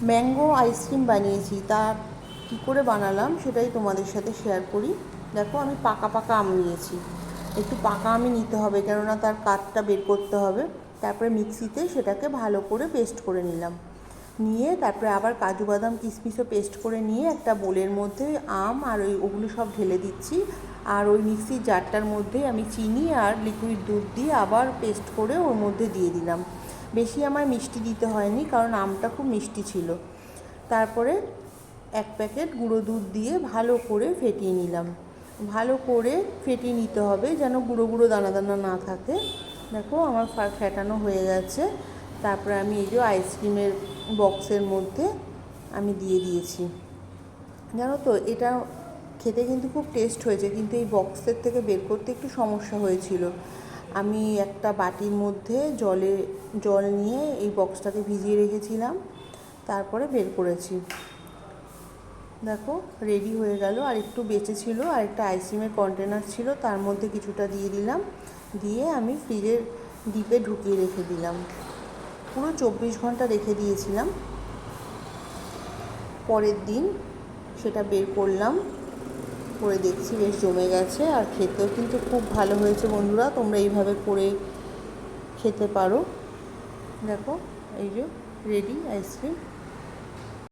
Mango ice cream বানিয়েছি। তা কী করে বানালাম সেটাই তোমাদের সাথে শেয়ার করি। দেখো, আমি পাকা পাকা আম নিয়েছি। একটু পাকা আমই নিতে হবে, কেননা তার কাঠটা বের করতে হবে। তারপরে মিক্সিতে সেটাকে ভালো করে পেস্ট করে নিলাম। নিয়ে তারপরে আবার কাজু বাদাম কিশমিশও পেস্ট করে নিয়ে একটা বোলের মধ্যে আম আর ওগুলো সব ঢেলে দিচ্ছি। আর ওই মিক্সির জারটার মধ্যে আমি চিনি আর লিকুইড দুধ দিয়ে আবার পেস্ট করে ওর মধ্যে দিয়ে দিলাম। বেশি আমার মিষ্টি দিতে হয়নি, কারণ আমটা খুব মিষ্টি ছিল। তারপরে 1 প্যাকেট গুঁড়ো দুধ দিয়ে ভালো করে ফেটিয়ে নিলাম। ভালো করে ফেটিয়ে নিতে হবে, যেন গুঁড়ো গুঁড়ো দানা দানা না থাকে। দেখো, আমার ফেটানো হয়ে গেছে। তারপরে আমি এই যে আইসক্রিমের বক্সের মধ্যে আমি দিয়ে দিয়েছি। জানো তো, এটা খেতে কিন্তু খুব টেস্ট হয়েছে, কিন্তু এই বক্সের থেকে বের করতে একটু সমস্যা হয়েছিল। আমি একটা বাটির মধ্যে জল নিয়ে এই বক্সটাকে ভিজিয়ে রেখেছিলাম, তারপরে বের করেছি। দেখো, রেডি হয়ে গেল। আর একটু বেঁচে ছিল, আর একটা আইসক্রিমের কন্টেনার ছিল, তার মধ্যে কিছুটা দিয়ে দিলাম। দিয়ে আমি ফ্রিজের ডিপে ঢুকিয়ে রেখে দিলাম। পুরো 24 ঘন্টা রেখে দিয়েছিলাম। পরের দিন সেটা বের করলাম, করে দেখছি বেশ জমে গেছে। আর খেতেও কিন্তু খুব ভালো হয়েছে। বন্ধুরা, তোমরা এইভাবে করে খেতে পারো। দেখো, এই যে রেডি আইসক্রিম।